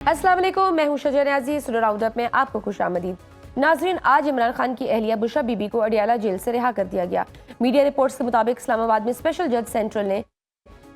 अस्सलाम वालेकुम, मैं हूं शजर न्याजी। राउंडअप में आपको खुश आमदीद। नाजरीन, आज इमरान खान की अहलिया बुशरा बीबी को अडियाला जेल से रिहा कर दिया गया। मीडिया रिपोर्ट्स के मुताबिक इस्लामाबाद में स्पेशल जज सेंट्रल ने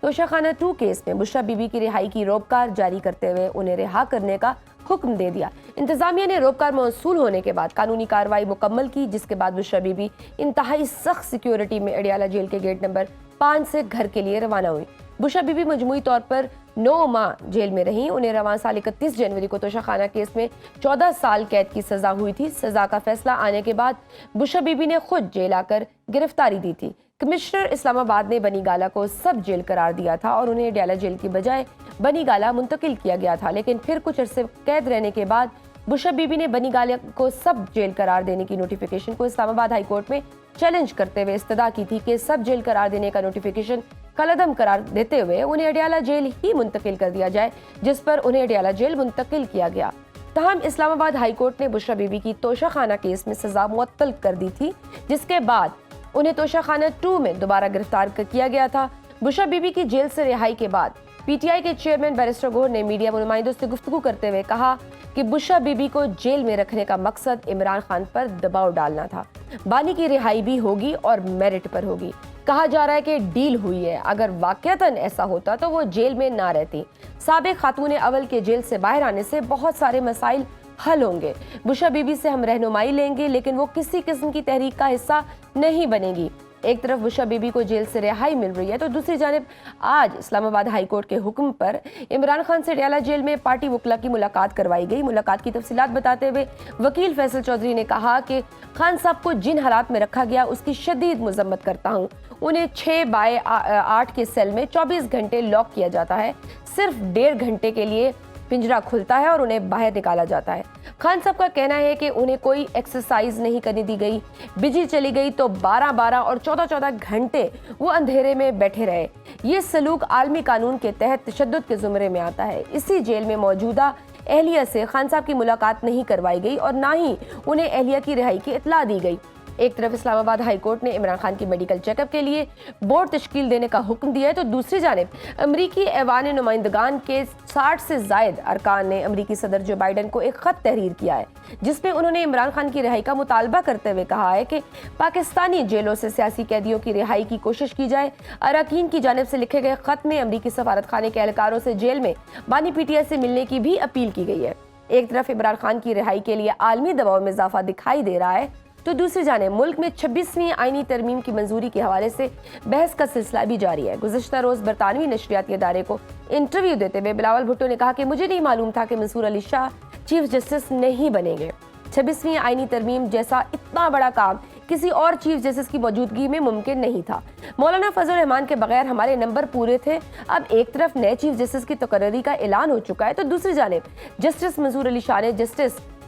तोशाखाना 2 केस में बुशरा बीबी की रिहाई की रोबकार जारी करते हुए उन्हें रिहा करने का हुक्म दे दिया। इंतजामिया ने रोबकार मौसूल होने के बाद कानूनी कार्रवाई मुकम्मल की, जिसके बाद बुशरा बीबी इंतहाई सख्त सिक्योरिटी में अडियाला जेल के गेट नंबर 5 से घर के लिए रवाना हुई। बुशरा बीबी मजमूई तौर पर 9 माह जेल में रहीं। उन्हें रवां साल 31 जनवरी को तोशाखाना केस में 14 साल कैद की सजा हुई थी। सजा का फैसला आने के बाद बुशरा बीबी ने खुद जेल आकर गिरफ्तारी दी थी। कमिश्नर इस्लामाबाद ने बनी गाला को सब जेल करार दिया था और उन्हें अडियाला जेल की बजाय बनी गाला मुंतकिल किया गया था, लेकिन फिर कुछ अरसे कैद रहने के बाद बुशरा बीबी ने बनी गाला को सब जेल करार देने की नोटिफिकेशन को इस्लामाबाद हाई कोर्ट में चैलेंज करते हुए इस्तदा की थी कि सब जेल करार देने का नोटिफिकेशन कलअदम करार देते हुए उन्हें अडियाला जेल ही मुंतकिल कर दिया जाए, जिस पर उन्हें अडियाला जेल मुंतकिल किया गया। तहम इस्लामाबाद हाई कोर्ट ने बुशरा बीबी की तोशाखाना केस में सजा मुअत्तल कर दी थी, जिसके बाद उन्हें तोशाखाना 2 में दोबारा गिरफ्तार किया गया था। बुशरा बीबी की जेल से रिहाई के बाद पीटीआई के चेयरमैन बैरिस्टर गौहर ने मीडिया नुमाइंदों से गुफ्तगू करते हुए कहा कि बुशरा बीबी को जेल में रखने का मकसद इमरान खान पर दबाव डालना था। बानी की रिहाई भी होगी और मेरिट पर होगी। कहा जा रहा है कि डील हुई है। अगर वाकयातन ऐसा होता तो वो जेल में ना रहती। साबिक खातून अव्वल के जेल से बाहर आने से बहुत सारे मसाइल हल होंगे। बुशरा बीबी से हम रहनुमाई लेंगे, लेकिन वो किसी किस्म की तहरीक का हिस्सा नहीं बनेगी। एक तरफ बुशरा बीबी को जेल से रिहाई मिल रही है तो दूसरी जानिब आज इस्लामाबाद हाई कोर्ट के हुक्म पर इमरान खान से अडियाला जेल में पार्टी वकला की मुलाकात करवाई गई। मुलाकात की तफसीलात बताते हुए वकील फैसल चौधरी ने कहा कि खान साहब को जिन हालात में रखा गया उसकी शदीद मजम्मत करता हूँ। उन्हें 6x8 के सेल में 24 घंटे लॉक किया जाता है। सिर्फ 1.5 घंटे के लिए पिंजरा खुलता है और उन्हें बाहर निकाला जाता है। खान साहब का कहना है कि उन्हें कोई एक्सरसाइज नहीं करने दी गई। बिजली चली गई तो 12-12 और 14-14 घंटे वो अंधेरे में बैठे रहे। ये सलूक आलमी कानून के तहत तशद्दुद के जुमरे में आता है। इसी जेल में मौजूदा एहलिया से खान साहब की मुलाकात नहीं करवाई गई और ना ही उन्हें एहलिया की रिहाई की इत्तला दी गई। एक तरफ इस्लामाबाद हाई कोर्ट ने इमरान खान की मेडिकल चेकअप के लिए बोर्ड तश्कील देने का हुक्म दिया है तो दूसरी जानिब अमरीकी ऐवान नुमाइंदगान के 60 से जायद अरकान ने अमरीकी सदर जो बाइडन को एक खत तहरीर किया है, जिसमें उन्होंने इमरान खान की रिहाई का मुतालबा करते हुए कहा है कि पाकिस्तानी जेलों से सियासी कैदियों की रिहाई की कोशिश की जाए। अरकान की जानिब से लिखे गए खत में अमरीकी सफारत खाने के एहलकारों से जेल में बानी पीटीआई से मिलने की भी अपील की गई है। एक तरफ इमरान खान की रिहाई के लिए आलमी दबाव में इजाफा दिखाई दे रहा है तो दूसरी जाने मुल्क में 26वीं आईनी तरमीम की मंजूरी के हवाले से बहस का सिलसिला भी जारी है। गुज़श्ता रोज बरतानवी नशरियाती इदारे को इंटरव्यू देते हुए बिलावल भुट्टो ने कहा कि मुझे नहीं मालूम था कि मंसूर अली शाह चीफ जस्टिस नहीं बनेंगे। 26वीं आईनी तरमीम जैसा इतना बड़ा काम किसी और चीफ जस्टिस की मौजूदगी में मुमकिन नहीं था। मौलाना फजल रहमान के बगैर हमारे नंबर पूरे थे। अब एक तरफ नए चीफ जस्टिस की तकर्री का ऐलान हो चुका है तो दूसरी जानिब जस्टिस मंसूर अली शाह ने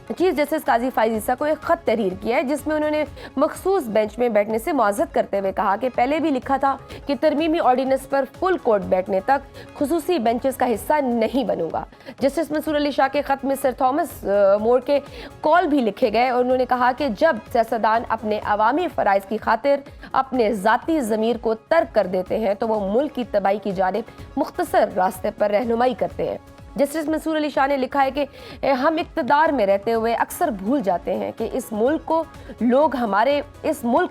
चीफ जस्टिस काजी फाइज ईसा को एक खत तहरीर किया है, जिसमें उन्होंने मखसूस बेंच में बैठने से मुआज़त करते हुए कहा कि पहले भी लिखा था कि तरमीमी ऑर्डिनेंस पर फुल कोर्ट बैठने तक खुसूसी बेंचेस का हिस्सा नहीं बनूंगा। जस्टिस मंसूर अली शाह के खत में सर थॉमस मोर के कॉल भी लिखे गए और उन्होंने कहा कि जब सियासतदान अपने अवामी फ़राइज़ की खातिर अपने ज़ाती ज़मीर को तर्क कर देते हैं तो वो मुल्क की तबाही की जानिब मुख्तसर रास्ते पर रहनुमाई करते हैं। जस्टिस मंसूर अली शाह ने लिखा है कि हम इक़्तिदार में रहते हुए अक्सर भूल जाते हैं कि इस मुल्क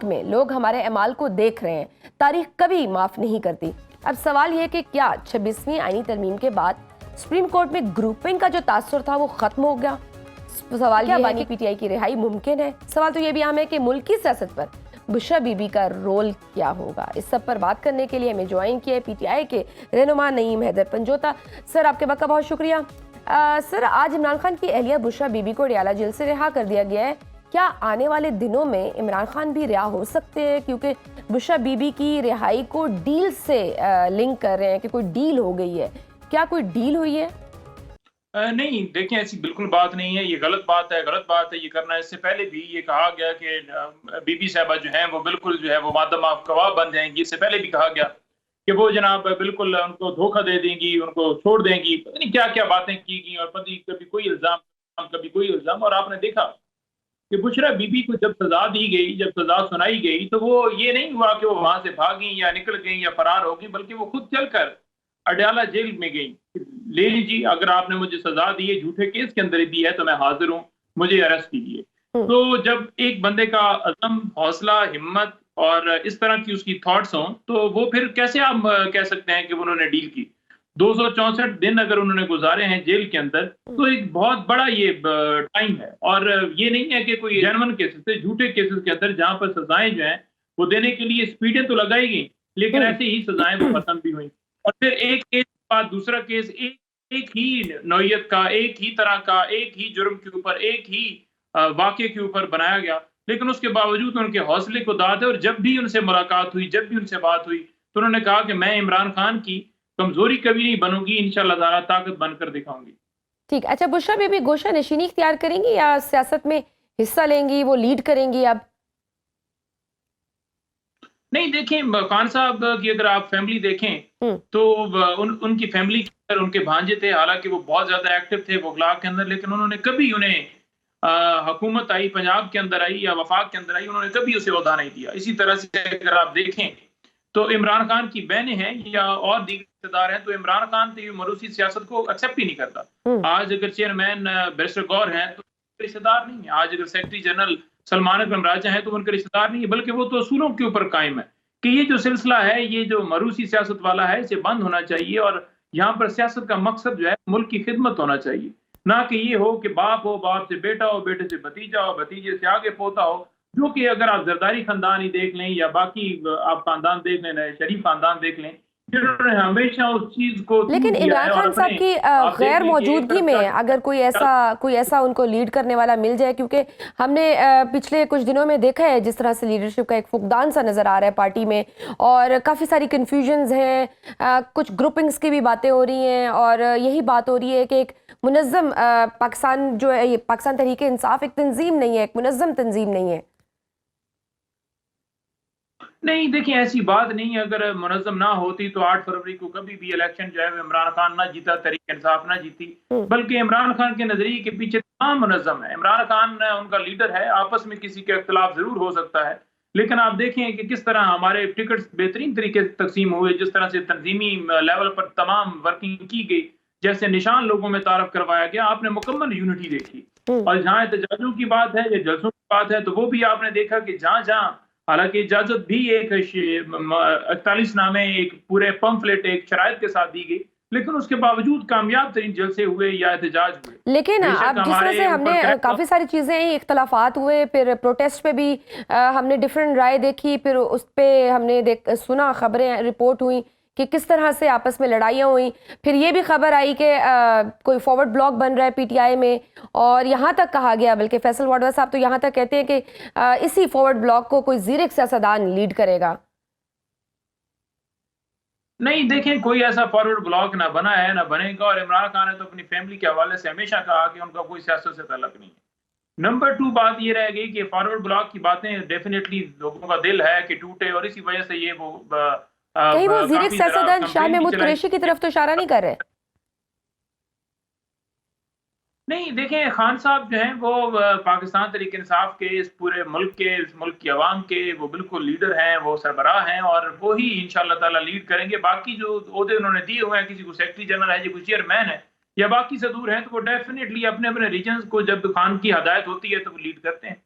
में लोग हमारे अमाल को देख रहे हैं। तारीख कभी माफ़ नहीं करती। अब सवाल यह है कि क्या 26वीं आईनी तरमीम के बाद सुप्रीम कोर्ट में ग्रुपिंग का जो तासुर था वो ख़त्म हो गया? सवाल यह है कि पीटीआई की रिहाई मुमकिन है। सवाल तो ये भी आम है कि मुल्की सियासत पर बुशरा बीबी का रोल क्या होगा। इस सब पर बात करने के लिए हमें ज्वाइन किया है पीटीआई के रहनुमा नईम हैदर पंजोता। सर, आपके वक्त का बहुत शुक्रिया। सर, आज इमरान खान की अहलिया बुशरा बीबी को अडियाला जेल से रिहा कर दिया गया है। क्या आने वाले दिनों में इमरान खान भी रिहा हो सकते हैं? क्योंकि बुशरा बीबी की रिहाई को डील से लिंक कर रहे हैं कि कोई डील हो गई है। क्या कोई डील हुई है? नहीं, देखें, ऐसी बिल्कुल बात नहीं है। ये गलत बात है ये करना। इससे पहले भी ये कहा गया कि बीबी साहबा जो हैं वो बिल्कुल जो है वो मादम माफ गवाह बन जाएंगी। इससे पहले भी कहा गया कि वो जनाब बिल्कुल उनको धोखा दे देंगी, उनको छोड़ देंगी। पता नहीं क्या क्या बातें की गई और कभी कोई इल्ज़ाम कभी कोई इल्ज़ाम। और आपने देखा कि बुशरा बीबी को जब सजा दी गई, जब सजा सुनाई गई, तो वो ये नहीं हुआ कि वो वहां से भागी या निकल गई या फरार हो गई, बल्कि वो खुद चलकर अडयाला जेल में गई, ले लीजिए, अगर आपने मुझे सजा दी है, झूठे केस के अंदर दी है, तो मैं हाजिर हूँ, मुझे अरेस्ट कीजिए। तो जब एक बंदे का अज़म, हौसला, हिम्मत और इस तरह की उसकी थॉट्स हों, तो वो फिर कैसे आप कह सकते हैं कि उन्होंने डील की। 264 दिन अगर उन्होंने गुजारे हैं जेल के अंदर, तो एक बहुत बड़ा ये टाइम है। और ये नहीं है कि कोई जेन्युइन केसेस थे, झूठे केसेस के अंदर जहां पर सजाएं जो हैं वो देने के लिए स्पीडें तो लगाई गई, लेकिन ऐसे ही सजाएं वो खत्म भी हुई। और फिर एक केस के बाद दूसरा केस, एक ही नौयत का, एक ही तरह का, एक ही जुर्म के ऊपर, एक ही वाक़े के ऊपर बनाया गया, लेकिन उसके बावजूद उनके हौसले को दाद है। और जब भी उनसे मुलाकात हुई, जब भी उनसे बात हुई, तो उन्होंने कहा कि मैं इमरान खान की कमजोरी कभी नहीं बनूंगी, इंशाल्लाह ताला ताकत बनकर दिखाऊंगी। ठीक। अच्छा, बुशरा बीबी गोशा नशीनी इख्तियार करेंगी या सियासत में हिस्सा लेंगी, वो लीड करेंगी अब? नहीं, देखें, खान साहब की अगर आप फैमिली देखें तो उनकी फैमिली के अंदर उनके भांजे थे, हालांकि वो बहुत ज्यादा एक्टिव थे वफाक के अंदर, लेकिन उन्होंने कभी उन्हें हुकूमत आई, पंजाब के अंदर आई या वफाक के अंदर आई, उन्होंने कभी उसे ओहदा नहीं दिया। इसी तरह से अगर आप देखें तो इमरान खान की बहनें हैं या और दीगर रिश्तेदार हैं, तो इमरान खान तो मरूसी सियासत को एक्सेप्ट ही नहीं करता। आज अगर चेयरमैन बैरिस्टर गौर हैं तो रिश्तेदार नहीं है, आज अगर सेक्रेटरी जनरल सलमान अकरम राजा हैं तो उनके रिश्तेदार नहीं है, बल्कि वो तो असूलों के ऊपर कायम है कि ये जो सिलसिला है, ये जो मरूसी सियासत वाला है, इसे बंद होना चाहिए। और यहाँ पर सियासत का मकसद जो है मुल्क की खिदमत होना चाहिए, ना कि ये हो कि बाप हो, बाप से बेटा हो, बेटे से भतीजा हो, भतीजे से आगे पोता हो, जो कि अगर आप जरदारी खानदान ही देख लें या बाकी आप खानदान देख लें, शरीफ खानदान देख लें, जिन्होंने हमेशा उस चीज को लेकिन इमरान खान साहब की गैर मौजूदगी में अगर कोई ऐसा उनको लीड करने वाला मिल जाए, क्योंकि हमने पिछले कुछ दिनों में देखा है जिस तरह से लीडरशिप का एक फुकदान सा नजर आ रहा है पार्टी में, और काफ़ी सारी कन्फ्यूजन्स हैं, कुछ ग्रुपिंग्स की भी बातें हो रही हैं, और यही बात हो रही है कि एक मुनज़्ज़म पाकिस्तान जो है, ये पाकिस्तान तहरीक इंसाफ एक तंजीम नहीं है, एक मुनज़्ज़म तंजीम नहीं है। नहीं, देखिए, ऐसी बात नहीं है। अगर मुनज़्ज़म ना होती तो 8 फरवरी को कभी भी इलेक्शन जो है इमरान खान ना जीता, तहरीक इंसाफ ना जीती, बल्कि इमरान खान के नजरिए के पीछे तमाम मुनज़्ज़म है। इमरान खान उनका लीडर है, आपस में किसी का इख्तिलाफ जरूर हो सकता है, लेकिन आप देखें कि किस तरह हमारे टिकट्स बेहतरीन तरीके से तकसीम हुए, जिस तरह से तंजीमी लेवल पर तमाम वर्किंग की गई, जैसे निशान लोगों में तारफ करवाया गया, आपने मुकम्मल यूनिटी देखी। और जहाँ एहतजाजों की बात है या जलसों की बात है, तो वो भी आपने देखा कि जहाँ जहाँ, हालांकि इजाजत भी एक 41 नामे, एक पूरे पंफलेट, एक शराइत के साथ दी गई, लेकिन उसके बावजूद कामयाब तरीन जलसे हुए या एहतजाज हुए। लेकिन अब जिस तरह से हमने काफ़ी सारी चीज़ें, इख्तलाफात हुए, फिर प्रोटेस्ट पे भी हमने डिफरेंट राय देखी, फिर उस पर हमने सुना, खबरें रिपोर्ट हुई कि किस तरह से आपस में लड़ाइयाँ हुई, फिर ये भी खबर आई कि कोई फॉरवर्ड ब्लॉक बन रहा है पीटीआई में, और यहाँ तक कहा गया, बल्कि फैसल वाडवा साहब तो यहाँ तक कहते हैं कि इसी फॉरवर्ड ब्लॉक को कोई ज़ीरक सियासतदान लीड करेगा। नहीं, देखें, कोई ऐसा फॉरवर्ड ब्लॉक ना बना है, ना बनेगा। और इमरान खान ने तो अपनी फैमिली के हवाले से हमेशा कहा कि उनका कोई सियासत से ताल्लुक नहीं है। नंबर 2 बात ये रह गई कि फॉरवर्ड ब्लॉक की बातें डेफिनेटली लोगों का दिल है कि टूटे, और इसी वजह से ये वो कहीं वो ज़ीरक सियासतदान शाह महमूद कुरैशी की तरफ तो इशारा नहीं कर रहे? नहीं, देखें, खान साहब जो हैं वो पाकिस्तान तहरीक इंसाफ के, इस पूरे मुल्क के, इस मुल्क की आवाम के वो बिल्कुल लीडर हैं, वो सरबराह हैं, और वो ही इंशाल्लाह ताला लीड करेंगे। बाकी जो ओहदे उन्होंने दिए हुए हैं, किसी को सेक्रेटरी जनरल है, कोई चेयरमैन है या बाकी से दूर हैं, तो वो डेफिनेटली अपने अपने रीजन्स को जब खान की हदायत होती है तो वो लीड करते हैं।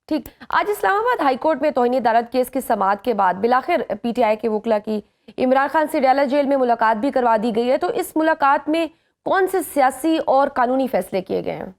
ठीक। आज इस्लामाबाद हाईकोर्ट में तौहीन अदालत केस की समाअत के बाद बिलाखिर पीटीआई के वकला की इमरान खान से अडयाला जेल में मुलाकात भी करवा दी गई है, तो इस मुलाकात में कौन से सियासी और कानूनी फैसले किए गए हैं?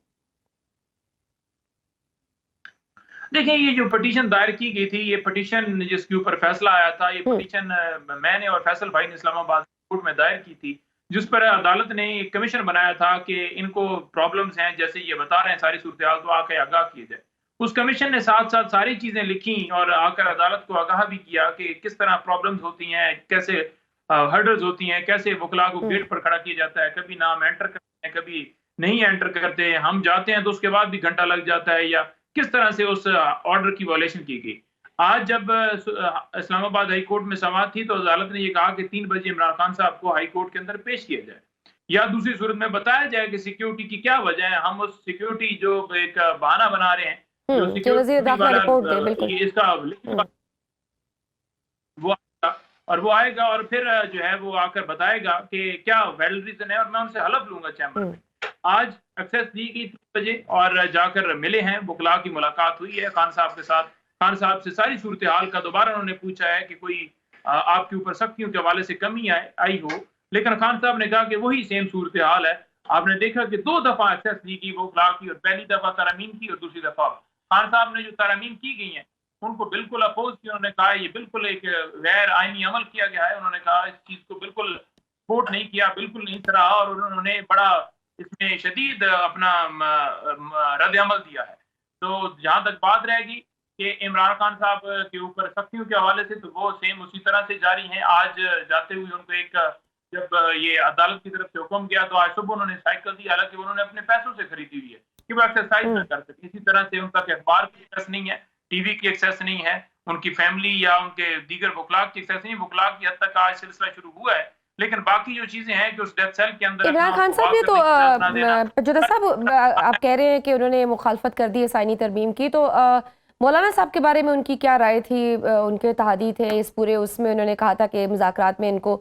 देखिए, ये जो पिटीशन दायर की गई थी, ये पिटीशन जिसके ऊपर फैसला आया था, ये पिटीशन मैंने और फैसल भाई ने इस्लामाबाद कोर्ट में दायर की थी, जिस पर अदालत ने एक कमीशन बनाया था कि इनको प्रॉब्लम्स हैं, जैसे ये बता रहे हैं सारी सूरत हाल, तो आके आगाह किए जाए। उस कमीशन ने साथ साथ सारी चीजें लिखी और आकर अदालत को आगाह भी किया कि किस तरह प्रॉब्लम्स होती हैं, कैसे हर्डल्स होती हैं, कैसे वकला को गेट पर खड़ा किया जाता है, कभी नाम एंटर करते हैं, कभी नहीं एंटर करते, हम जाते हैं तो उसके बाद भी घंटा लग जाता है, या किस तरह से उस ऑर्डर की वायलेशन की गई। आज जब इस्लामाबाद हाई कोर्ट में समाअत थी, तो अदालत ने यह कहा कि 3 बजे इमरान खान साहब को हाई कोर्ट के अंदर पेश किया जाए, या दूसरी सूरत में बताया जाए कि सिक्योरिटी की क्या वजह है। हम उस सिक्योरिटी जो एक बहाना बना रहे हैं, जो वज़ीर दाखिला रिपोर्ट दे, बिल्कुल। इसका वो, और वो आएगा और फिर जो है वो आकर बताएगा कि क्या वैलिड रीजन है, और मैं उनसे हलफ लूंगा चैम्बर में। आज एक्सेस दी गई 3 बजे और जाकर मिले हैं, वकला की मुलाकात हुई है खान साहब के साथ। खान साहब से सारी सूरत हाल का दोबारा उन्होंने पूछा है कि कोई आपके ऊपर सख्तियों के हवाले से कमी आई हो, लेकिन खान साहब ने कहा कि वही सेम सूरत हाल है। आपने देखा कि 2 दफा एक्सेस दी गई वकला की, और पहली दफा तरमीम की और दूसरी दफा खान साहब ने जो तरमीम की गई है उनको बिल्कुल अपोज किया। उन्होंने कहा ये बिल्कुल एक गैर आईनी अमल किया गया है। उन्होंने कहा इस चीज को बिल्कुल सपोर्ट नहीं किया, बिल्कुल नहीं सराहा, और उन्होंने बड़ा इसमें शदीद अपना रद्द अमल दिया है। तो जहां तक बात रहेगी कि इमरान खान साहब के ऊपर सख्तियों के हवाले से, तो वो सेम उसी तरह से जारी हैं। आज जाते हुए उनको एक जब ये अदालत की तरफ से हुक्म गया तो आज सुबह उन्होंने साइकिल दी, हालांकि उन्होंने अपने पैसों से खरीदी हुई है कि वो एक्सरसाइज ना कर सके। इसी तरह से उनका अखबार की एक्सेस नहीं है, टीवी की एक्सेस नहीं है, उनकी फैमिली या उनके दीगर वकला की एक्सेस नहीं। वकला की हद तक आज सिलसिला शुरू हुआ है, लेकिन बाकी जो चीजें हैं कि उस डेथ सेल के अंदर इमरान खान साहब ने तो जुदा साहब आप कह रहे हैं कि उन्होंने मुखालफत कर दी है साइनी तरमीम की, तो मौलाना साहब के बारे में उनकी क्या राय थी? उनके तहदी थे इस पूरे उसमें, उन्होंने कहा था कि मुज़ाकरात में इनको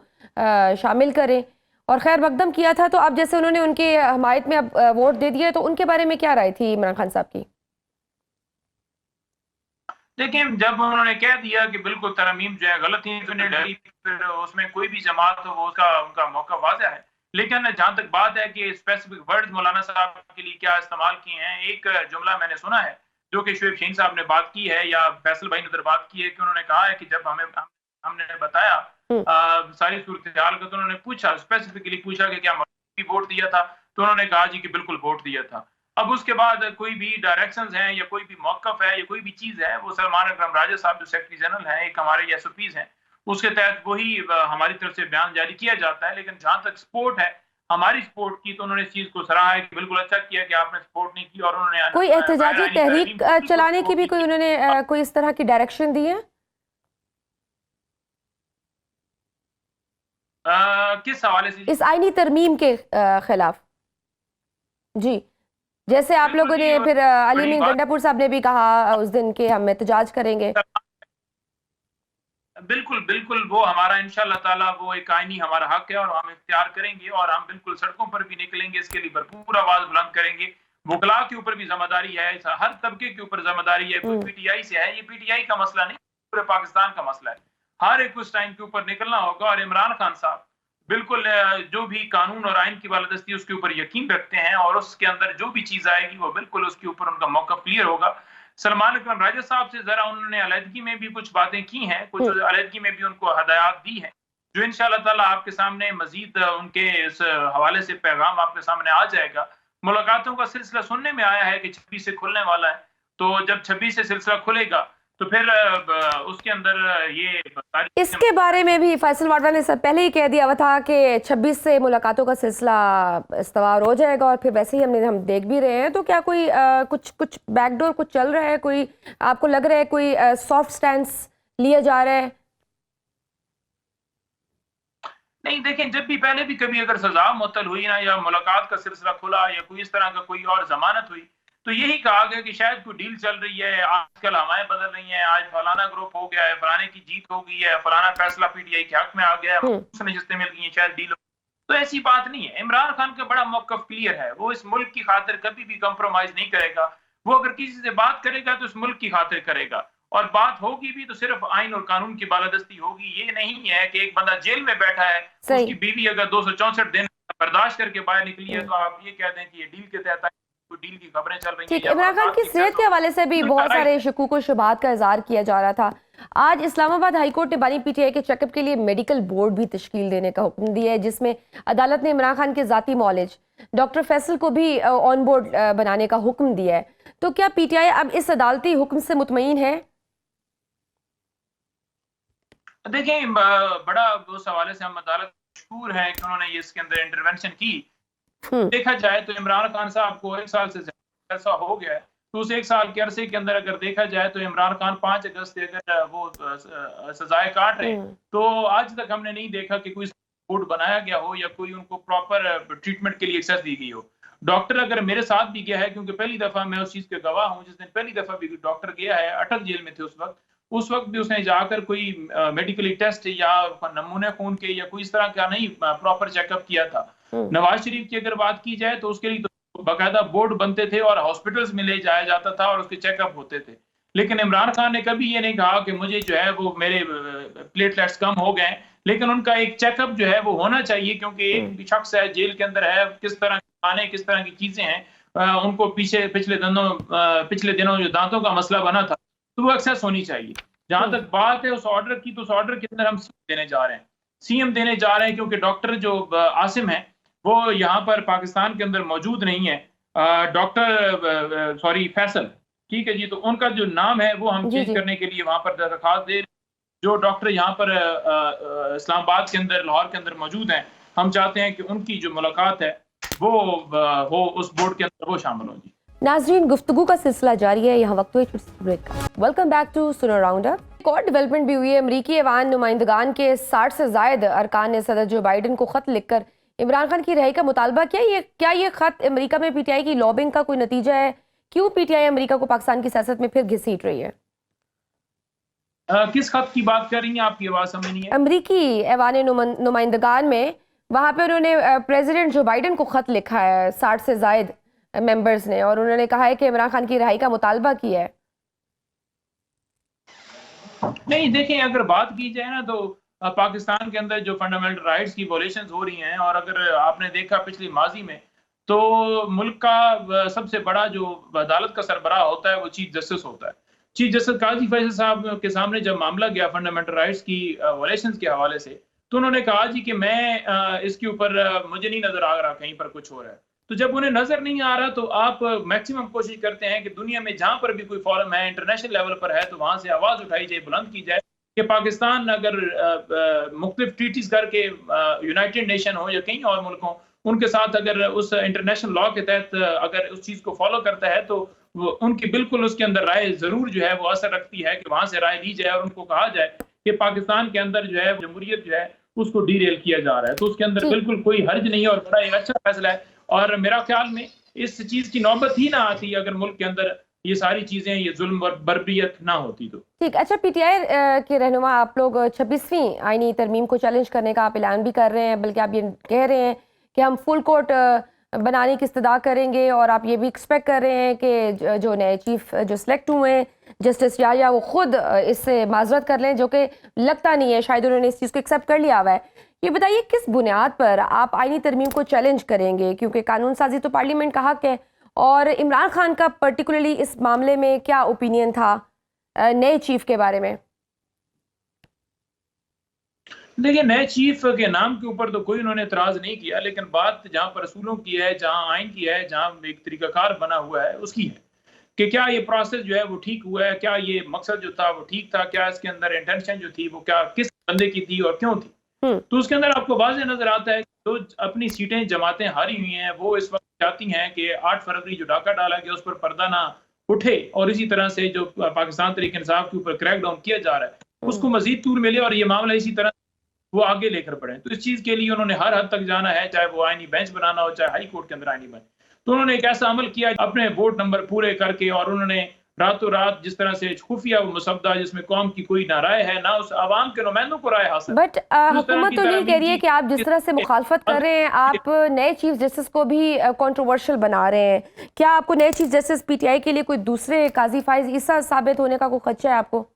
शामिल करें और खैर मकदम किया था। तो अब जैसे उन्होंने उनकी हमायत में अब वोट दे दिए, तो उनके बारे में क्या राय थी इमरान खान साहब की? देखिए, जब उन्होंने कह दिया कि बिल्कुल तरमीम जो है गलत ही, फिर उसमें कोई भी जमात हो वो उसका उनका मौका वाज़ेह है। लेकिन जहां तक बात है कि स्पेसिफिक वर्ड्स मौलाना साहब के लिए क्या इस्तेमाल किए हैं, एक जुमला मैंने सुना है जो कि शोएब शहीन साहब ने बात की है या फैसल भाई ने उधर बात की है कि उन्होंने कहा है कि जब हमने बताया सारी सूरत हाल का, तो उन्होंने पूछा, स्पेसिफिकली पूछा कि क्या वोट दिया था, तो उन्होंने कहा जी कि बिल्कुल वोट दिया था। अब उसके बाद कोई भी डायरेक्शंस हैं या कोई भी मौकफ है या कोई भी चीज है, वो सलमान अकरम राजा साहब जो सेक्रेटरी जनरल हैं, एक हमारे एसओपीज हैं, उसके तहत वही हमारी तरफ से बयान जारी किया जाता है। लेकिन जहां तक सपोर्ट है, हमारी सपोर्ट की, तो उन्होंने इस चीज को सराहा है कि बिल्कुल अच्छा किया कि आपने सपोर्ट नहीं की। और उन्होंने कोई एहतजाजी तहरीक चलाने की भी कोई उन्होंने कोई इस तरह की डायरेक्शन दी है? किस हवाले से? इस आईनी तरमीम के खिलाफ जी, जैसे आप लोगों ने फिर अली मीन गंडापुर साहब ने भी कहा उस दिन के हम एहतजाज करेंगे। बिल्कुल बिल्कुल, वो हमारा इंशाअल्लाह ताला वो एक आईनी हमारा हक है और हम इख्तियार करेंगे, और हम बिल्कुल सड़कों पर भी निकलेंगे, इसके लिए भरपूर आवाज बुलंद करेंगे। वकला के ऊपर भी जिम्मेदारी है, हर तबके के ऊपर जिम्मेदारी है। कोई पीटीआई से है, ये पीटीआई का मसला नहीं, पूरे पाकिस्तान का मसला है। हर एक उस टाइम के ऊपर निकलना होगा, और इमरान खान साहब बिल्कुल जो भी कानून और आइन की बालादस्ती उसके ऊपर यकीन रखते हैं, और उसके अंदर जो भी चीज आएगी वो बिल्कुल उसके ऊपर उनका मौक़िफ़ क्लियर होगा। सलमान अकरम राजा साहब से जरा उन्होंने अलहदगी में भी कुछ बातें की हैं, कुछ अलहदगी में भी उनको हदायत दी हैं, जो इंशाअल्लाह ताला आपके सामने मजीद उनके इस हवाले से पैगाम आपके सामने आ जाएगा। मुलाकातों का सिलसिला सुनने में आया है कि 26 से खुलने वाला है, तो जब 26 से सिलसिला खुलेगा तो फिर उसके अंदर ये इसके बारे में भी फैसल वाडवा ने सब पहले ही कह दिया हुआ था कि 26 से मुलाकातों का सिलसिला इस्तवार हो जाएगा, और फिर वैसे ही हम देख भी रहे हैं। तो क्या कोई कुछ बैकडोर कुछ चल रहा है? कोई आपको लग रहा है कोई सॉफ्ट स्टैंस लिया जा रहा है? नहीं, देखें, जब भी पहले भी कभी अगर सजा मुअत्तल हुई ना, या मुलाकात का सिलसिला खुला, या कोई इस तरह का कोई और जमानत हुई, तो यही कहा गया कि शायद कोई डील चल रही है, आजकल हवाएं बदल रही हैं, आज फलाना ग्रुप हो गया है, फलाने की जीत हो गई है, फलाना फैसला पीटीआई के हक में आ गया है, नशिस्तें मिल गई हैं, शायद डील। तो ऐसी बात नहीं है। इमरान खान का बड़ा मौक़िफ़ क्लियर है, वो इस मुल्क की खातिर कभी भी कंप्रोमाइज नहीं करेगा। वो अगर किसी से बात करेगा तो इस मुल्क की खातिर करेगा, और बात होगी भी तो सिर्फ आइन और कानून की बालादस्ती होगी। ये नहीं है कि एक बंदा जेल में बैठा है, उसकी बीवी अगर 264 दिन बर्दाश्त करके बाहर निकली है, तो आप ये कहते हैं कि ये डील के तहत डील की खबरें चल रही हैं। ठीक, इमरान खान की सेहत के हवाले से भी बहुत सारे शकूक और शुबहात का इजहार किया जा रहा था। आज इस्लामाबाद हाई कोर्ट ने बानी पीटीआई के चेकअप के लिए मेडिकल बोर्ड भी तश्कील देने का हुक्म दिया है, जिसमें अदालत ने इमरान खान के जाती मौलिज डॉक्टर फैसल को भी ऑन बोर्ड बनाने का हुक्म दिया है। तो क्या पीटीआई अब इस अदालती हुक्म से मुतमईन है? देखें, बड़ा उस हवाले से हम अदालत मशहूर है कि उन्होंने इसके अंदर इंटरवेंशन की। देखा जाए तो इमरान खान साहब को 1 साल से ऐसा हो गया है, तो उस 1 साल के अरसे के अंदर अगर देखा जाए तो इमरान खान 5 अगस्त से अगर वो सजाएं काट रहे, तो आज तक हमने नहीं देखा कि कोई बोर्ड बनाया गया हो या कोई उनको प्रॉपर ट्रीटमेंट के लिए एक्सेस दी गई हो। डॉक्टर अगर मेरे साथ भी गया है, क्योंकि पहली दफा मैं उस चीज के गवाह हूँ, जिस दिन पहली दफा भी डॉक्टर गया है, अटक जेल में थे उस वक्त, उस वक्त भी उसने जाकर कोई मेडिकली टेस्ट या नमूने खून के या कोई इस तरह का नहीं प्रॉपर चेकअप किया था। नवाज शरीफ की अगर बात की जाए तो उसके लिए तो बाकायदा बोर्ड बनते थे और हॉस्पिटल्स में ले जाया जाता था और उसके चेकअप होते थे। लेकिन इमरान खान ने कभी ये नहीं कहा कि मुझे जो है वो मेरे प्लेटलेट्स कम हो गए, लेकिन उनका एक चेकअप जो है वो होना चाहिए, क्योंकि एक शख्स है जेल के अंदर है, किस तरह के खाने किस तरह की चीजें हैं, उनको पिछले दिनों जो दांतों का मसला बना था तो वो एक्सेस होनी चाहिए। जहां तक बात है उस ऑर्डर की, तो उस ऑर्डर के अंदर हम सीएम देने जा रहे हैं क्योंकि डॉक्टर जो आसिम है वो यहाँ पर पाकिस्तान के अंदर मौजूद नहीं है। फैसल, ठीक है जी, तो उनका जो नाम है वो हम चेंज करने के लिए वहां पर दरख्वास्त दे रहे हैं। जो डॉक्टर यहाँ पर इस्लामाबाद के अंदर, लाहौर के अंदर मौजूद हैं, हम चाहते हैं कि उनकी जो मुलाकात है वो हो उस बोर्ड के अंदर वो शामिल हो जी। नाजरीन, गुफ्तगू का सिलसिला जारी है, यहाँ वक्त हुए ब्रेक का। वेलकम बैक टू सुनो राउंडअप। एक और डेवलपमेंट भी हुई है। अमरीकी ऐवान नुमाइंदगान के 60 से जायद अरकान ने सदर जो बाइडन को खत लिखकर इमरान खान की रिहाई का मुतालबा किया। क्या ये खत अमरीका में पीटीआई की लॉबिंग का कोई नतीजा है? क्यों पीटीआई अमरीका को पाकिस्तान की सियासत में फिर घसीट रही है? किस खत की बात कर रही हैं? आपकी आवाज समझ नहीं है। अमरीकी ऐवान नुमाइंदगान में, वहां पे उन्होंने प्रेसिडेंट जो बाइडन को खत लिखा है 60 से जायद मेंबर्स ने, और उन्होंने कहा है कि इमरान खान की रिहाई का मुतालबा किया है। नहीं, देखें, अगर बात की जाए ना तो पाकिस्तान के अंदर जो फंडामेंटल राइट्स की वॉलेशंस हो रही हैं, और अगर आपने देखा पिछली माजी में तो मुल्क का सबसे बड़ा जो अदालत का सरबराह होता है वो चीफ जस्टिस होता है। चीफ जस्टिस काजी फैसल साहब के सामने जब मामला गया फंडामेंटल राइट्स की वॉलेशंस के हवाले से, तो उन्होंने कहा जी कि मैं इसके ऊपर मुझे नहीं नजर आ रहा कहीं पर कुछ हो रहा है। तो जब उन्हें नजर नहीं आ रहा तो आप मैक्सिमम कोशिश करते हैं कि दुनिया में जहां पर भी कोई फॉरम है, इंटरनेशनल लेवल पर है, तो वहां से आवाज उठाई जाए, बुलंद की जाए कि पाकिस्तान अगर मुख्तलिफ ट्रीटीज करके यूनाइटेड नेशन हो या कहीं और मुल्क हो, उनके साथ अगर उस इंटरनेशनल लॉ के तहत अगर उस चीज को फॉलो करता है तो उनकी बिल्कुल उसके अंदर राय जरूर जो है वो असर रखती है कि वहां से राय ली जाए और उनको कहा जाए कि पाकिस्तान के अंदर जो है जमहूरियत जो है उसको डीरेल किया जा रहा है। तो उसके अंदर बिल्कुल कोई हर्ज नहीं है और बड़ा एक अच्छा फैसला है। और मेरा ख्याल में इस चीज की नौबत ही ना आती अगर मुल्क के अंदर ये सारी चीजें, ये जुल्म और बर्बरियत ना होती तो। ठीक, अच्छा, पीटीआई के रहनुमा आप लोग 26वीं आईनी तरमीम को चैलेंज करने का आप ऐलान भी कर रहे हैं, बल्कि आप ये कह रहे हैं कि हम फुल कोर्ट बनाने की इस्तदा करेंगे, और आप ये भी एक्सपेक्ट कर रहे हैं कि जो नए चीफ जो सिलेक्ट हुए हैं जस्टिस याया वो खुद इससे माजरत कर लें, जो कि लगता नहीं है, शायद उन्होंने इस चीज़ को एक्सेप्ट कर लिया हुआ है। ये बताइए किस बुनियाद पर आप आईनी तरमीम को चैलेंज करेंगे, क्योंकि कानून साजी तो पार्लियामेंट का हक है, और इमरान खान का पर्टिकुलरली इस मामले में क्या ओपिनियन था नए चीफ के बारे में? देखिए, नए चीफ के नाम के ऊपर तो कोई उन्होंने एतराज नहीं किया, लेकिन बात जहां पर रसूलों की है, जहां आइन की है, जहां एक तरीकाकार बना हुआ है उसकी है कि क्या ये प्रोसेस जो है वो ठीक हुआ है, क्या ये मकसद जो था वो ठीक था, क्या इसके अंदर इंटेंशन जो थी वो क्या किस बंदे की थी और क्यों थी। तो उसके अंदर आपको वाज़ेह नजर आता है कि जो अपनी सीटें जमातें हारी हुई हैं वो इस वक्त चाहती हैं कि 8 फरवरी जो डाका डाला गया उस पर पर्दा ना उठे, और इसी तरह से जो पाकिस्तान तहरीक इंसाफ के ऊपर क्रैकडाउन किया जा रहा है उसको मजीद तूल मिले और ये मामला इसी तरह वो आगे लेकर बढ़े। तो इस चीज के लिए उन्होंने हर हद तक जाना है, चाहे वो आईनी बेंच बनाना हो, चाहे हाई कोर्ट के अंदर आईनी बेंच। तो उन्होंने एक ऐसा अमल किया अपने वोट नंबर पूरे करके, और उन्होंने रातों रात जिस तरह से खुफिया मुसद्दा जिसमें कौम की कोई ना राय है ना उस आवाम के नुमाइंदों को राय हासिल। बट हुकूमत तो नहीं कह रही है कि आप जिस तरह से मुखालफत कर रहे हैं आप नए चीफ जस्टिस को भी कंट्रोवर्शियल बना रहे हैं। क्या आपको नए चीफ जस्टिस पीटीआई के लिए कोई दूसरे काजी फाइज ईसा साबित होने का कोई खदशा है आपको?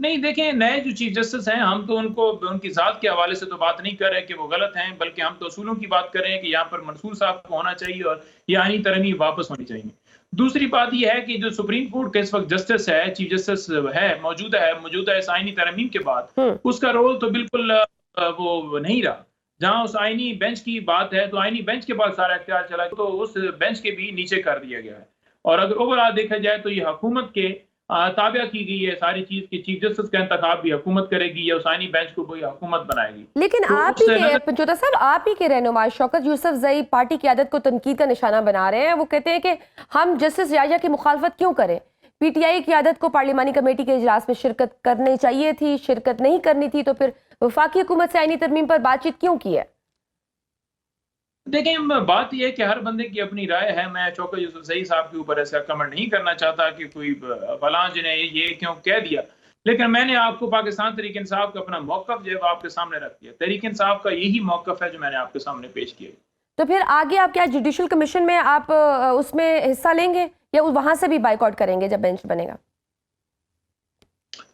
नहीं, देखें, नए जो चीफ जस्टिस हैं हम तो उनको उनकी जात के हवाले से तो बात नहीं कर रहे कि वो गलत हैं, बल्कि हम तो असूलों की बात कर रहे हैं कि यहाँ पर मंसूर साहब को होना चाहिए और ये आईनी तरमीम वापस होनी चाहिए। दूसरी बात यह है कि जो सुप्रीम कोर्ट का इस वक्त जस्टिस है, चीफ जस्टिस है मौजूदा इस आईनी तरमीम के बाद उसका रोल तो बिल्कुल वो नहीं रहा। जहां उस आईनी बेंच की बात है तो आईनी बेंच के पास सारा इख्तियार चला तो उस बेंच के भी नीचे कर दिया गया है। और अगर ओवरऑल देखा जाए तो ये हुकूमत के ताबिया की गई है सारी चीज की, चीफ जस्टिस का इंतखाब भी हुकूमत करेगी या उस आईनी बेंच को कोई हुकूमत बनाएगी। लेकिन तो आप ही के पंचोता साहब, आप ही के रहनुमा शौकत यूसुफजई पार्टी की आदत को तनकीद का निशाना बना रहे हैं। वो कहते हैं कि हम जस्टिस याया की मुखालफत क्यों करें, पीटीआई की आदत को पार्लिमानी कमेटी के इजलास में शिरकत करनी चाहिए थी, शिरकत नहीं करनी थी, तो फिर वफाकी हुकूमत से आईनी तरमीम पर बातचीत क्यों की है? देखें, बात यह है कि हर बंदे की अपनी राय है। मैं शौकत यूसुफजई साहब के ऊपर ऐसा कमेंट नहीं करना चाहता कि कोई फलां ने ये क्यों कह दिया, लेकिन मैंने आपको पाकिस्तान तहरीक इंसाफ का अपना मौक़िफ़ जो है वो आपके सामने रख दिया। तहरीक इंसाफ का यही मौक़िफ़ है जो मैंने आपके सामने पेश किया। तो फिर आगे आप क्या जुडिशल कमीशन में आप उसमें हिस्सा लेंगे या वहां से भी बाइकआउट करेंगे जब बेंच बनेगा?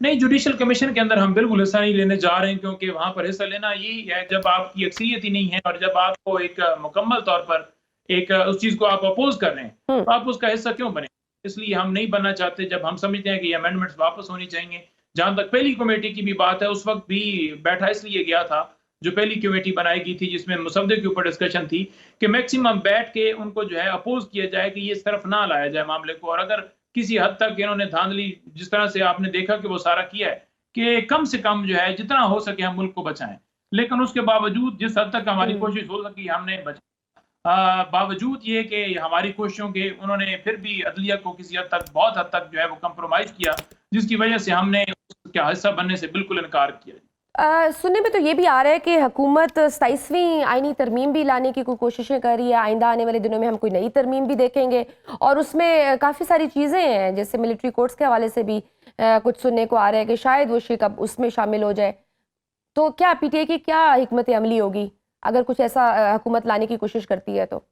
नहीं, जुडिशल कमीशन के अंदर हम बिल्कुल हिस्सा नहीं लेने जा रहे हैं, क्योंकि वहां पर हिस्सा लेना यही है, जब आपकी अक्सरियत ही नहीं है और जब आपको एक मुकम्मल तौर पर एक उस चीज को आप अपोज कर रहे हैं, तो आप उसका हिस्सा क्यों बने? इसलिए हम नहीं बनना चाहते। जब हम समझते हैं कि ये अमेंडमेंट्स वापस होनी चाहिए। जहां तक पहली कमेटी की भी बात है, उस वक्त भी बैठा इसलिए गया था, जो पहली कमेटी बनाई गई थी जिसमें मुसवदे के ऊपर डिस्कशन थी, कि मैक्सिमम बैठ के उनको जो है अपोज किया जाए कि ये इस तरफ ना लाया जाए मामले को। और अगर किसी हद तक इन्होंने धांधली, जिस तरह से आपने देखा कि वो सारा किया है, कि कम से कम जो है जितना हो सके हम मुल्क को बचाएं, लेकिन उसके बावजूद जिस हद तक हमारी कोशिश हो सकी हमने बावजूद ये कि हमारी कोशिशों के उन्होंने फिर भी अदलिया को किसी हद तक, बहुत हद तक जो है वो कंप्रोमाइज किया, जिसकी वजह से हमने उसका हिस्सा बनने से बिल्कुल इनकार किया। सुनने में तो ये भी आ रहा है कि हुकूमत 27वीं आईनी तरमीम भी लाने की कोई कोशिशें कर रही है। आइंदा आने वाले दिनों में हम कोई नई तरमीम भी देखेंगे और उसमें काफ़ी सारी चीज़ें हैं, जैसे मिलिट्री कोर्ट्स के हवाले से भी कुछ सुनने को आ रहा है कि शायद वो शिक अब उसमें शामिल हो जाए। तो क्या पीटीआई की क्या हिकमत अमली होगी अगर कुछ ऐसा हुकूमत लाने की कोशिश करती है तो?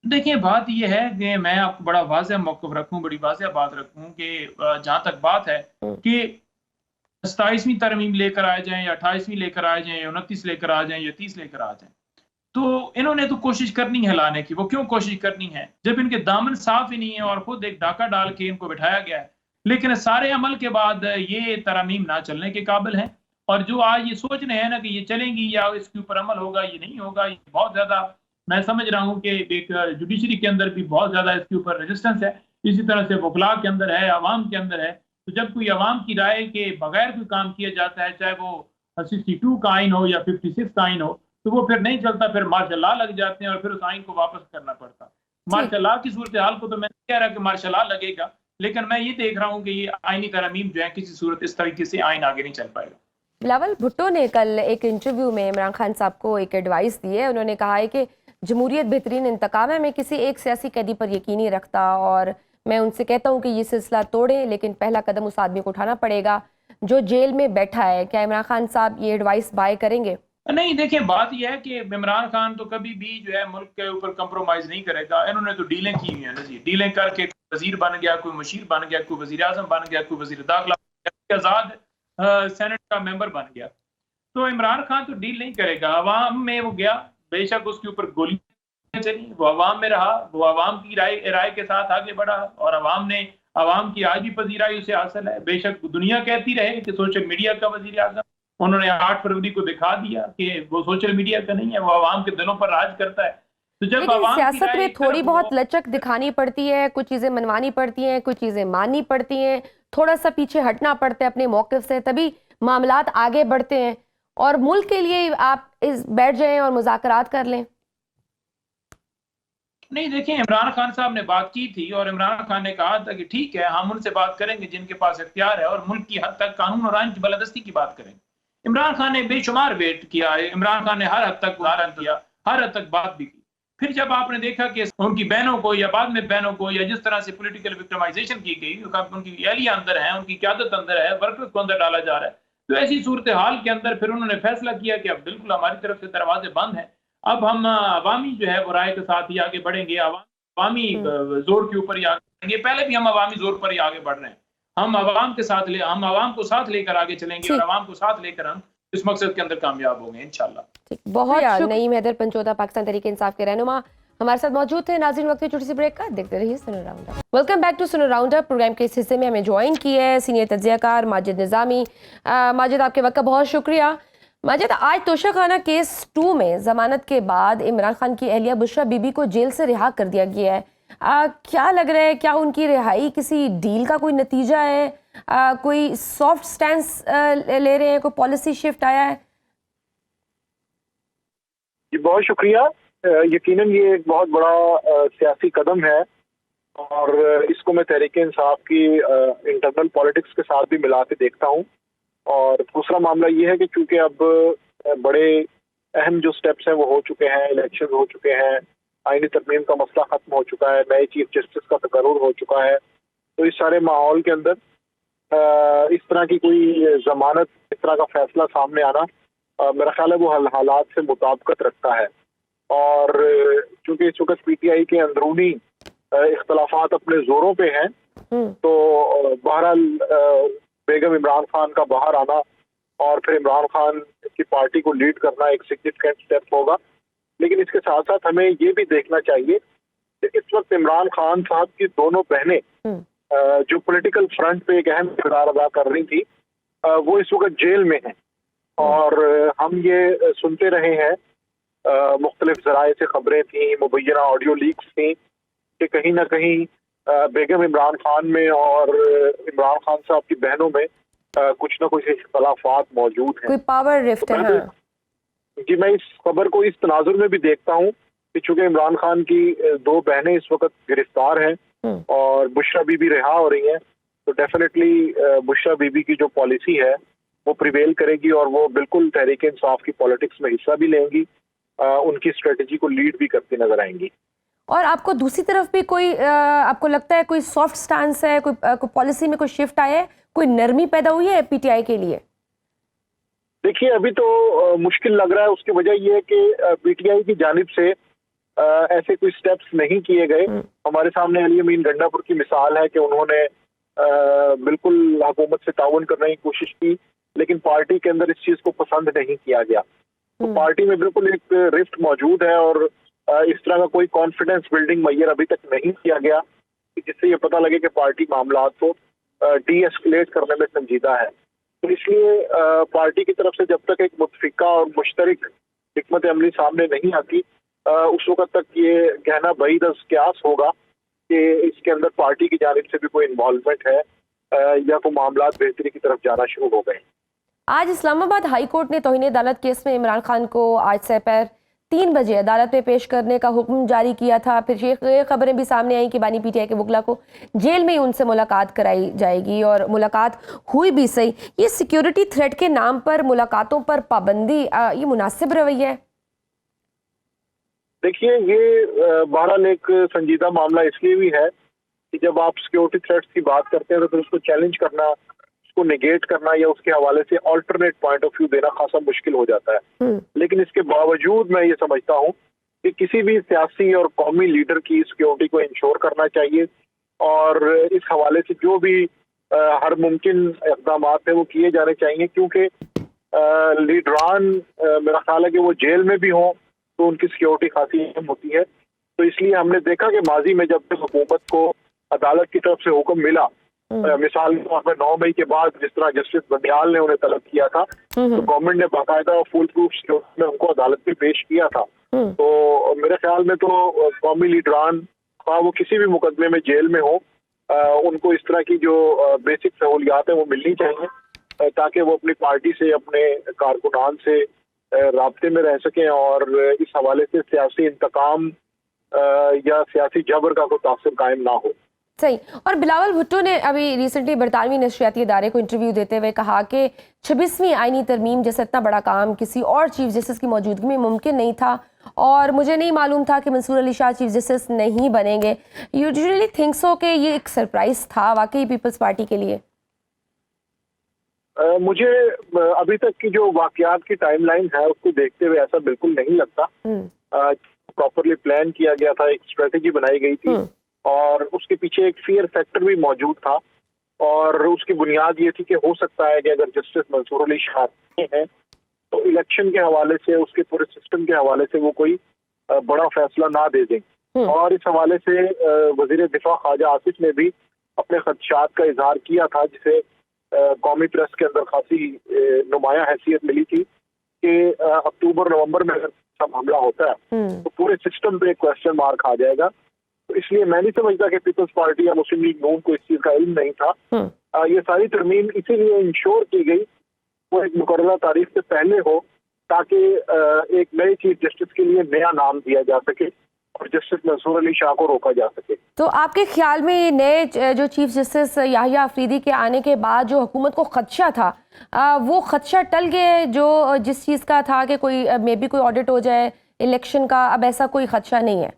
देखिए, बात यह है कि मैं आपको बड़ा वाज़ेह मौक़िफ़ रखूँ, बड़ी वाज़ेह बात रखूँ कि जहाँ तक बात है कि 27वीं तरमीम लेकर आए जाएँ या 28वीं लेकर आए जाएँ या 29 लेकर आ जाएँ या 30 लेकर आ जाएँ, तो इन्होंने तो कोशिश करनी है लाने की। वो क्यों कोशिश करनी है? जब इनके दामन साफ़ ही नहीं है और खुद एक डाका डाल के इनको बिठाया गया है। लेकिन सारे अमल के बाद ये तरमीम ना चलने के काबिल हैं, और जो आज ये सोच रहे हैं ना कि ये चलेंगी या इसके ऊपर अमल होगा, ये नहीं होगा, ये बहुत ज़्यादा, मैं समझ रहा हूँ कि एक जुडिशरी के अंदर भी बहुत ज़्यादा इसके ऊपर रेजिस्टेंस है। इसी तरह से वकला के अंदर है, अवाम के अंदर है। तो जब कोई अवाम की राय के बगैर कोई काम किया जाता है, चाहे वो 62 का आइन हो या 56 का आइन हो, तो वो फिर नहीं चलता, फिर मार्शल लॉ लग जाते हैं और फिर उस आइन को वापस करना पड़ता। ठीक। मार्शल लॉ की सूरत हाल को तो मैं नहीं कह रहा कि मार्शल लॉ लगेगा, लेकिन मैं ये देख रहा हूँ कि ये आइनी तरमीम जो है किसी सूरत इस तरीके से आइन आगे नहीं चल पाएगा। बिलावल भुट्टो ने कल एक इंटरव्यू में इमरान खान साहब को एक एडवाइस दी है। उन्होंने कहा है कि जमहूरियत बेहतरीन इंतकाम है, मैं किसी एक सियासी कैदी पर यकीन नहीं रखता और मैं उनसे कहता हूं कि ये सिलसिला तोड़ें, लेकिन पहला कदम उस आदमी को उठाना पड़ेगा जो जेल में बैठा है। क्या इमरान खान साहब ये एडवाइस बाय करेंगे? नहीं, देखिए, बात यह है कि इमरान खान तो कभी भी जो है मुल्क के ऊपर कंप्रोमाइज नहीं करेगा। इन्होंने तो डीलें की हुई है ना जी, डीलें करके वजीर बन गया, कोई मुशीर बन गया, कोई वजीर आजम बन गया, कोई वजीर दाखिला बन गया, कोई आजाद सेनेट का मेंबर बन गया। तो इमरान खान तो डील नहीं करेगा। अवाम में वो गया, बेशक उसके ऊपर गोली चली, वो अवाम में रहा, वो अवाम की राय के साथ आगे बढ़ा और अवाम की आज भी पजीराई उसे हासिल है। बेशक दुनिया कहती रहे कि सोशल मीडिया का वजीर आजम, उन्होंने 8 फरवरी को दिखा दिया कि वो सोशल मीडिया का नहीं है, वो अवाम के दिलों पर राज करता है। तो जब लेकिन अवाम की सियासत राय में एक थोड़ी तरफ बहुत हो, लचक दिखानी पड़ती है, कुछ चीजें मनवानी पड़ती हैं, कुछ चीजें माननी पड़ती हैं, थोड़ा सा पीछे हटना पड़ता है अपने मौकिफ से, तभी मामलात आगे बढ़ते हैं और मुल्क के लिए आप इस बैठ जाएं और मुज़ाकरात कर लें। नहीं, देखिए, इमरान खान साहब ने बात की थी और इमरान खान ने कहा था कि ठीक है, हम उनसे बात करेंगे जिनके पास इख्तियार है और मुल्क की हद तक कानून और आइन की बालादस्ती की बात करेंगे। इमरान खान ने बेशुमार वेट किया है, इमरान खान ने हर हद तक उदाहरण दिया, हर हद तक बात भी की। फिर जब आपने देखा कि उनकी बहनों को या बाद में बहनों को या जिस तरह से पॉलिटिकल विक्टिमाइजेशन की गई, उनकी एहलिया अंदर है, उनकी क्यादत अंदर है, वर्कर्स को अंदर डाला जा रहा है, तो ऐसी सूरत हाल के अंदर फिर उन्होंने फैसला किया कि अब बिल्कुल हमारी तरफ से दरवाजे बंद हैं। अब हम अवामी जो है वो राय के साथ ही आगे बढ़ेंगे, अवामी जोर के ऊपर ही आगे बढ़ेंगे। पहले भी हम अवामी जोर पर ही आगे बढ़ रहे हैं। हम अवाम को साथ लेकर आगे चलेंगे और ठीक। अवाम को साथ लेकर हम इस मकसद के अंदर कामयाब होंगे इंशाल्लाह। ठीक, बहुत नईम हैदर पंचोदा पाकिस्तान तहरीक इंसाफ के रहनुमा हमारे साथ मौजूद थे। नाज़रीन, वक्त छोटी सी ब्रेक का, देखते रहिए Suno round up. Welcome back to Suno round up. Program के इस हिस्से में हमें ज्वाइन किया है सीनियर तज्जियाकार माजिद निज़ामी। माजिद, आपके वक्त का बहुत शुक्रिया। माजिद, आज तोशाखाना केस 2 में जमानत के बाद इमरान खान की अहलिया बुशरा बीबी को जेल से रिहा कर दिया गया है। क्या लग रहा है, क्या उनकी रिहाई किसी डील का कोई नतीजा है? कोई सॉफ्ट स्टैंस ले रहे हैं, कोई पॉलिसी शिफ्ट आया है? जी, बहुत शुक्रिया। यकीनन ये एक बहुत बड़ा सियासी कदम है और इसको मैं तहरीक इंसाफ की इंटरनल पॉलिटिक्स के साथ भी मिला के देखता हूँ। और दूसरा मामला ये है कि चूंकि अब बड़े अहम जो स्टेप्स हैं वो हो चुके हैं, इलेक्शन हो चुके हैं, आईनी तरमीम का मसला खत्म हो चुका है, नए चीफ जस्टिस का तकर्रुर हो चुका है। तो इस सारे माहौल के अंदर इस तरह की कोई जमानत, इस तरह का फैसला सामने आना मेरा ख्याल है वो हालात से मुताबिकत रखता है। और चूंकि इस वक्त पीटीआई के अंदरूनी इख्तलाफात अपने जोरों पे हैं, तो बहरहाल बेगम इमरान खान का बाहर आना और फिर इमरान खान की पार्टी को लीड करना एक सिग्निफिकेंट स्टेप होगा। लेकिन इसके साथ साथ हमें ये भी देखना चाहिए कि इस वक्त इमरान खान साहब की दोनों बहनें जो पॉलिटिकल फ्रंट पे एक अहम किरदार अदा कर रही थी, वो इस वक्त जेल में हैं। और हम ये सुनते रहे हैं, मुख्तलिफ जराए से खबरें थी, मुबैना ऑडियो लीक्स थी कि कहीं ना कहीं बेगम इमरान खान में और इमरान खान साहब की बहनों में कुछ ना कुछ इख्तलाफात मौजूद हैं, कोई पावर रिफ्ट है। हाँ। जी, मैं इस खबर को इस तनाजुर में भी देखता हूँ कि चूंकि इमरान खान की दो बहनें इस वक्त गिरफ्तार हैं और बुशरा बीबी रिहा हो रही हैं, तो डेफिनेटली बुशरा बीबी की जो पॉलिसी है वो प्रिवेल करेगी और वो बिल्कुल तहरीक इंसाफ की पॉलिटिक्स में हिस्सा भी लेंगी, उनकी स्ट्रेटजी को लीड भी करती नजर आएंगी। और आपको दूसरी तरफ भी कोई आपको लगता है कोई सॉफ्ट स्टांस है, कोई पॉलिसी में कोई शिफ्ट आया है, कोई नरमी पैदा हुई है पीटीआई के लिए? देखिए, अभी तो मुश्किल लग रहा है। उसकी वजह यह है कि पीटीआई की जानिब से ऐसे कोई स्टेप्स नहीं किए गए। हमारे सामने अली अमीन गंडापुर की मिसाल है कि उन्होंने बिल्कुल हुकूमत से ताउन करने की कोशिश की, लेकिन पार्टी के अंदर इस चीज को पसंद नहीं किया गया। तो पार्टी में बिल्कुल एक रिफ्ट मौजूद है और इस तरह का कोई कॉन्फिडेंस बिल्डिंग मैयर अभी तक नहीं किया गया जिससे ये पता लगे कि पार्टी मामलात को डी एस्केलेट करने में संजीदा है। तो इसलिए पार्टी की तरफ से जब तक एक मुतफिका और मुश्तरक हिकमत अमली सामने नहीं आती, उस वक्त तक ये कहना बईद अज़ क़यास होगा कि इसके अंदर पार्टी की जानिब से भी कोई इन्वॉल्वमेंट है या कोई मामलात बेहतरी की तरफ जाना शुरू हो गए। आज इस्लामाबाद हाई कोर्ट ने तौहीन अदालत केस में इमरान खान को आज दोपहर 3 बजे अदालत में पेश करने का हुक्म जारी किया था। फिर ये खबरें भी सामने आई कि बानी पीटीआई के वकला को जेल में ही उनसे मुलाकात कराई जाएगी और मुलाकात हुई भी सही। ये सिक्योरिटी थ्रेट के नाम पर मुलाकातों पर पाबंदी, ये मुनासिब रवैया है? देखिए, ये बहरहाल एक संजीदा मामला इसलिए भी है कि जब आप सिक्योरिटी थ्रेट्स की बात करते हैं तो फिर उसको चैलेंज करना, उसको नेगेट करना या उसके हवाले से अल्टरनेट पॉइंट ऑफ व्यू देना खासा मुश्किल हो जाता है। लेकिन इसके बावजूद मैं ये समझता हूँ कि किसी भी सियासी और कौमी लीडर की सिक्योरिटी को इंश्योर करना चाहिए और इस हवाले से जो भी हर मुमकिन इक़दाम है वो किए जाने चाहिए, क्योंकि लीडरान मेरा ख्याल है कि वो जेल में भी हों तो उनकी सिक्योरिटी खासी अहम होती है। तो इसलिए हमने देखा कि माजी में जब हुकूमत को अदालत की तरफ से हुक्म मिला, मिसाल के तौर पर 9 मई के बाद जिस तरह जस्टिस बंदियाल ने उन्हें तलब किया था, तो गवर्नमेंट ने बाकायदा फुल प्रूफ सिक्योरिटी में उनको अदालत में पेश किया था। तो मेरे ख्याल में तो कौमी लीडरान वो किसी भी मुकदमे में जेल में हो, उनको इस तरह की जो बेसिक सहूलियात है वो मिलनी चाहिए ताकि वो अपनी पार्टी से, अपने कारकुनान से राब्ते में रह सकें और इस हवाले से सियासी इंतकाम या सियासी जबर का कोई तासुर कायम ना हो। सही। और बिलावल भुट्टो ने अभी रिसेंटली बरतानवी नशरियाती इदारे को इंटरव्यू देते हुए कहा कि 26वीं आईनी तरमीम जैसा इतना बड़ा काम किसी और चीफ जस्टिस की मौजूदगी में मुमकिन नहीं था और मुझे नहीं मालूम था कि मंसूर अली शाह चीफ जस्टिस नहीं बनेंगे। यूजुअली थिंक सो कि ये एक सरप्राइज था वाकई पीपल्स पार्टी के लिए? मुझे अभी तक की जो वाकयात की टाइमलाइन है उसको देखते हुए ऐसा बिल्कुल नहीं लगता। प्रॉपरली प्लान किया गया था, एक स्ट्रेटेजी बनाई गई थी और उसके पीछे एक फियर फैक्टर भी मौजूद था और उसकी बुनियाद ये थी कि हो सकता है कि अगर जस्टिस मंसूर अली शाह हैं तो इलेक्शन के हवाले से, उसके पूरे सिस्टम के हवाले से वो कोई बड़ा फैसला ना दे दें। और इस हवाले से वजीर दिफा ख्वाजा आसिफ ने भी अपने खदशात का इजहार किया था, जिसे कौमी प्रेस के अंदर खासी नुमाया हैसियत मिली थी कि अक्टूबर-नवंबर में अगर हमला होता है तो पूरे सिस्टम पे एक क्वेश्चन मार्क आ जाएगा। तो इसलिए मैं नहीं समझता कि पीपल्स पार्टी या मुस्लिम लीग नून को इस चीज का इल्म नहीं था। ये सारी तरमीम इसीलिए इंश्योर की गई वो एक मुकर्ररा तारीख से पहले हो ताकि एक नए चीफ जस्टिस के लिए नया नाम दिया जा सके और जस्टिस मंसूर अली शाह को रोका जा सके। तो आपके ख्याल में ये नए जो चीफ जस्टिस याहिया अफरीदी के आने के बाद जो हुकूमत को खदशा था, वो खदशा टल गया? जो जिस चीज़ का था कि कोई मे बी कोई ऑडिट हो जाए इलेक्शन का, अब ऐसा कोई खदशा नहीं है?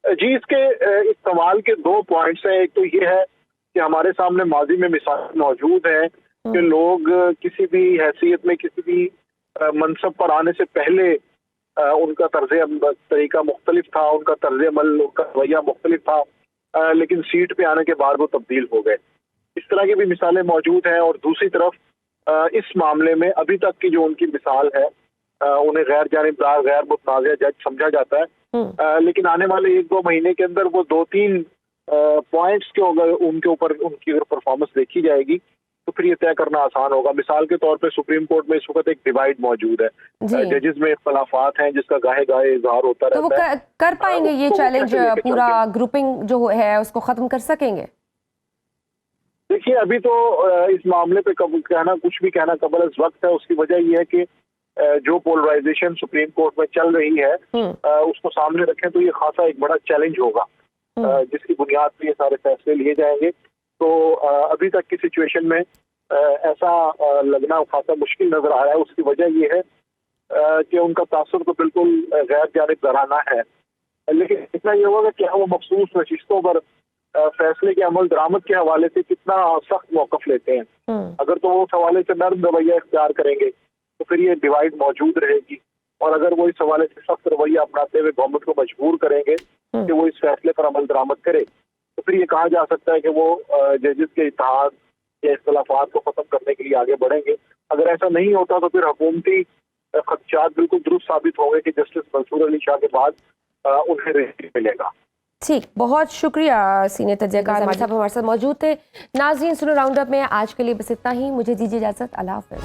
जी, इसके इस सवाल के दो पॉइंट्स हैं। एक तो ये है कि हमारे सामने माजी में मिसाल मौजूद है कि लोग किसी भी हैसियत में किसी भी मनसब पर आने से पहले उनका तरीका मुख्तलिफ था, उनका तर्ज अमल, उनका रवैया मुख्तलिफ था, लेकिन सीट पे आने के बाद वो तब्दील हो गए। इस तरह की भी मिसालें मौजूद हैं। और दूसरी तरफ इस मामले में अभी तक की जो उनकी मिसाल है, उन्हें गैर जानिबदार, गैर मुतनाज़िया जज समझा जाता है, लेकिन आने वाले 1-2 महीने के अंदर वो 2-3 पॉइंट्स के अगर उनके ऊपर उनकी अगर परफॉर्मेंस देखी जाएगी तो फिर ये तय करना आसान होगा। मिसाल के तौर पे सुप्रीम कोर्ट में इस वक्त एक डिवाइड मौजूद है, जजेस में इख्तलाफात हैं जिसका गाहे गाहे इजहार होता रहता है। तो वो कर पाएंगे ये चैलेंज, पूरा ग्रुपिंग जो है उसको खत्म कर सकेंगे? देखिए, अभी तो इस मामले पे कुछ भी कहना कबल अज़ वक्त है। उसकी वजह यह है कि जो पोलराइजेशन सुप्रीम कोर्ट में चल रही है उसको सामने रखें तो ये खासा एक बड़ा चैलेंज होगा, जिसकी बुनियाद पर ये सारे फैसले लिए जाएंगे। तो अभी तक की सिचुएशन में ऐसा लगना खासा मुश्किल नजर आ रहा है। उसकी वजह ये है कि उनका तासुर तो बिल्कुल गैर जानिबदाराना है, लेकिन इतना ये होगा कि क्या वो मखसूस नशिस्तों पर फैसले के अमल दरामद के हवाले से कितना सख्त मौकफ लेते हैं। अगर तो वो उस हवाले से नर्म रवैया इख्तियार करेंगे तो फिर ये डिवाइड मौजूद रहेगी, और अगर वो इस हवाले से सख्त रवैया अपनाते हुए गवर्नमेंट को मजबूर करेंगे कि वो इस फैसले पर अमल दरामद करे तो फिर ये कहा जा सकता है कि वो जजेस के इत्तेहाद या इख्तलाफात को खत्म करने के लिए आगे बढ़ेंगे। अगर ऐसा नहीं होता तो फिर हुकूमती खदशात बिल्कुल दुरुस्त साबित होंगे कि जस्टिस मंसूर अली शाह के बाद उन्हें रिलीफ मिलेगा। ठीक, बहुत शुक्रिया सीनियर तज्ज़ियाकार साहब हमारे साथ मौजूद थे। नाज़रीन, सुनो राउंड अप में आज के लिए बस इतना ही। मुझे दीजिए इजाज़त। अल्लाह हाफ़िज़।